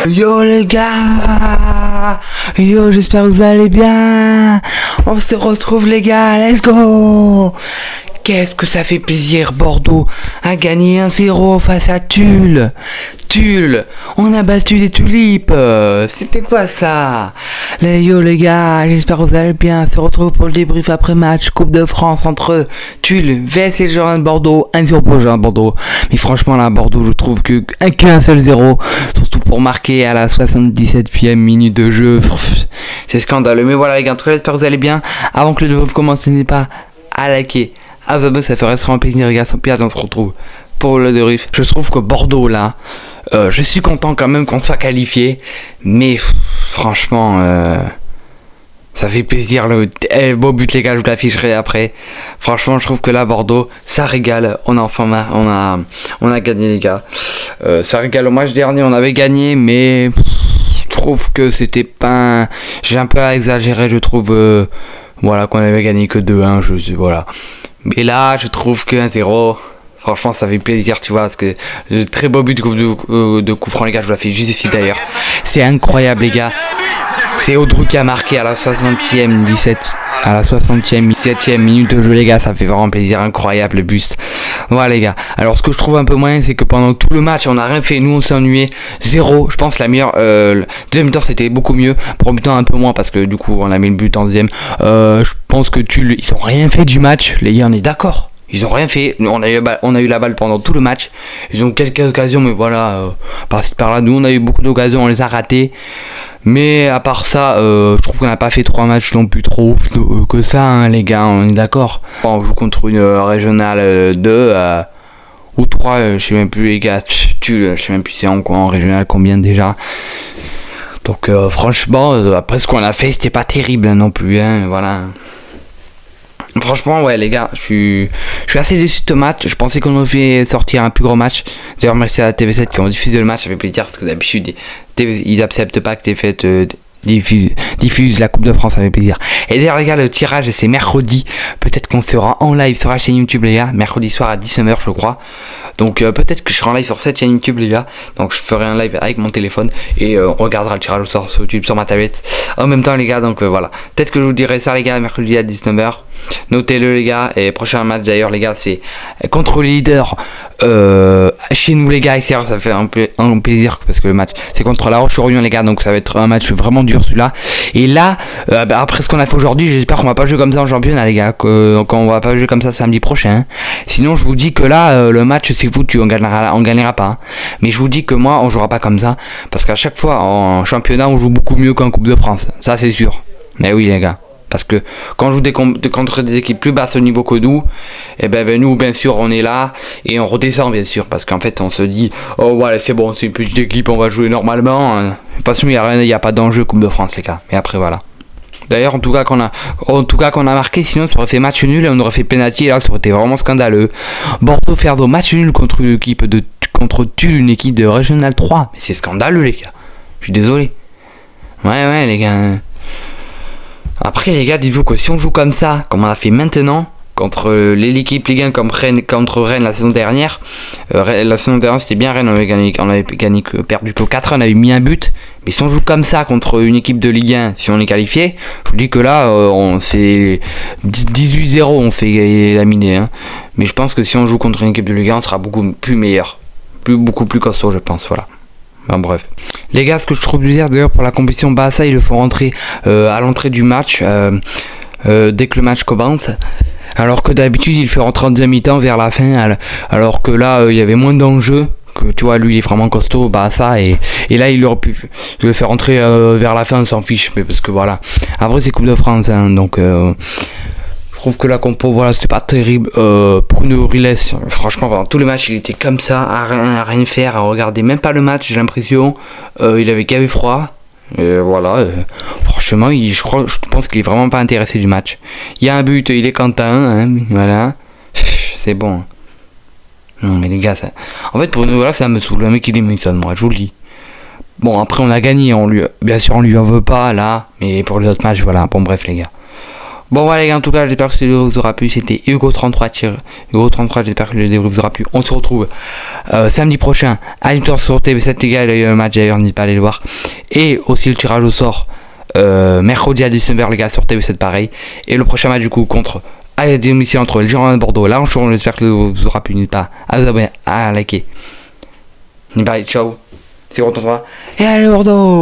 Yo les gars, yo j'espère que vous allez bien. On se retrouve les gars, let's go. Qu'est-ce que ça fait plaisir, Bordeaux a gagné 1-0 face à Tulle. Tulle, on a battu des tulipes. C'était quoi ça? Yo les gars, j'espère que vous allez bien. On se retrouve pour le débrief après match Coupe de France entre Tulle vs le Girondins de Bordeaux. 1-0 pour le Girondins de Bordeaux. Mais franchement là, Bordeaux, je trouve qu'un seul 0, surtout pour marquer à la 77e minute de jeu. C'est scandaleux. Mais voilà les gars, en tout cas j'espère que vous allez bien. Avant que le débrief commence, n'hésitez pas à liker. Ça ferait extrêmement plaisir les gars, sans pire, on se retrouve pour le débrief. Je trouve que Bordeaux là, je suis content quand même qu'on soit qualifié, mais franchement, ça fait plaisir. Beau but les gars, je vous l'afficherai après. Franchement, je trouve que là Bordeaux, ça régale. On a gagné les gars. Ça régale. Au match dernier, on avait gagné, mais je trouve que c'était pas. J'ai un peu exagéré, je trouve. Voilà, qu'on avait gagné que 2-1, je sais, voilà. Mais là, je trouve que 1-0, franchement, ça fait plaisir, tu vois, parce que le très beau but de coup franc, les gars, je vous l'ai fait juste ici d'ailleurs. C'est incroyable, les gars. C'est Audru qui a marqué à la 67e minute de jeu, les gars. Ça fait vraiment plaisir, incroyable le buste. Voilà, les gars. Alors, ce que je trouve un peu moyen, c'est que pendant tout le match, on n'a rien fait. Nous, on s'est ennuyé. 0. Je pense la meilleure. Deuxième mi-temps, c'était beaucoup mieux. Premier mi-temps, un peu moins, parce que du coup, on a mis le but en deuxième. Je pense que ils ont rien fait du match. Les gars, on est d'accord. Ils ont rien fait. On a eu la balle pendant tout le match. Ils ont quelques occasions, mais voilà, par-ci par-là. Nous, on a eu beaucoup d'occasions, on les a ratées. Mais à part ça, je trouve qu'on n'a pas fait 3 matchs non plus trop ouf que ça, hein, les gars, on est d'accord. On joue contre une régionale 2 ou 3, je sais même plus, les gars. Je sais même plus c'est en régionale combien déjà. Donc franchement, après ce qu'on a fait, c'était pas terrible hein, non plus, hein, voilà. Franchement, ouais, les gars, je suis assez déçu de ce match. Je pensais qu'on aurait fait sortir un plus gros match. D'ailleurs, merci à la TV7 qui ont diffusé le match. Ça fait plaisir parce que d'habitude, ils acceptent pas que TV7 diffuse la Coupe de France. Ça fait plaisir. Et d'ailleurs, les gars, le tirage, c'est mercredi. Peut-être qu'on sera en live sur la chaîne YouTube, les gars. Mercredi soir à 19h, je crois. Donc, peut-être que je serai en live sur cette chaîne YouTube, les gars. Donc, je ferai un live avec mon téléphone. Et on regardera le tirage au sort sur YouTube, sur ma tablette. En même temps, les gars, donc voilà. Peut-être que je vous dirai ça, les gars, mercredi à 19h. Notez-le les gars, et prochain match d'ailleurs les gars c'est contre les leaders chez nous les gars, etc. Ça fait un plaisir parce que le match c'est contre La Roche-sur-Yon les gars, donc ça va être un match vraiment dur celui-là. Et là après ce qu'on a fait aujourd'hui, j'espère qu'on va pas jouer comme ça en championnat les gars, qu'on va pas jouer comme ça samedi prochain hein. Sinon je vous dis que là le match c'est foutu, on gagnera pas hein. Mais je vous dis que moi on jouera pas comme ça, parce qu'à chaque fois en championnat on joue beaucoup mieux qu'en Coupe de France, ça c'est sûr. Mais oui les gars, parce que quand on joue contre des équipes plus basses au niveau que nous, et ben nous bien sûr on est là et on redescend bien sûr, parce qu'en fait on se dit oh voilà c'est bon, c'est une petite équipe, on va jouer normalement. De toute façon il n'y a pas d'enjeu Coupe de France les gars. Mais après voilà. D'ailleurs en tout cas qu'on a marqué, sinon ça aurait fait match nul et on aurait fait penalty, et là ça aurait été vraiment scandaleux. Bordeaux faire des matchs nuls contre une équipe contre une équipe de Régional 3, mais c'est scandaleux les gars. Je suis désolé. Ouais les gars. Après les gars, dites-vous que si on joue comme ça, comme on a fait maintenant, contre l'équipe Ligue 1 contre Rennes la saison dernière, la saison dernière c'était bien Rennes, on avait perdu que 4, on avait mis un but, mais si on joue comme ça contre une équipe de Ligue 1, si on est qualifié, je vous dis que là, on fait 18-0, on fait laminer, hein. Mais je pense que si on joue contre une équipe de Ligue 1, on sera beaucoup plus meilleur, beaucoup plus costaud je pense, voilà. Enfin, bref. Les gars, ce que je trouve bizarre d'ailleurs pour la compétition Barça, ils le font rentrer à l'entrée du match dès que le match commence. Alors que d'habitude il fait rentrer en deuxième mi-temps vers la fin. Alors que là il y avait moins d'enjeux. Que tu vois, lui il est vraiment costaud, Barça. Et là il aurait pu le faire rentrer vers la fin, on s'en fiche. Mais parce que voilà. Après c'est Coupe de France, hein, donc. Je trouve que la compo, voilà, c'était pas terrible. Bruno Riles, franchement, pendant tous les matchs, il était comme ça, à rien faire, à regarder même pas le match, j'ai l'impression. Il avait gavé froid. Voilà, franchement, je pense qu'il est vraiment pas intéressé du match. Il y a un but, il est content, hein, voilà. C'est bon. Non, mais les gars, ça. En fait, pour nous, voilà, ça me saoule. Le mec, il est Mason, moi, je vous le dis. Bon, après, on a gagné, bien sûr, on lui en veut pas, là. Mais pour les autres matchs, voilà. Bon, bref, les gars. Bon voilà les gars, en tout cas j'espère que ce vidéo vous aura plu. C'était Hugo33 Hugo33, j'espère que le vidéo vous aura plu. On se retrouve samedi prochain à 8h sur TV7 les gars. Il y a eu un match d'ailleurs, n'hésitez pas à aller le voir. Et aussi le tirage au sort mercredi à 19h les gars sur TV7 pareil. Et le prochain match du coup contre à domicile entre le Girondins de Bordeaux, là on j'espère que vous aura plu. N'hésitez pas à vous abonner, à liker. N'hésitez pas, ciao, c'est Hugo33 et allez Bordeaux.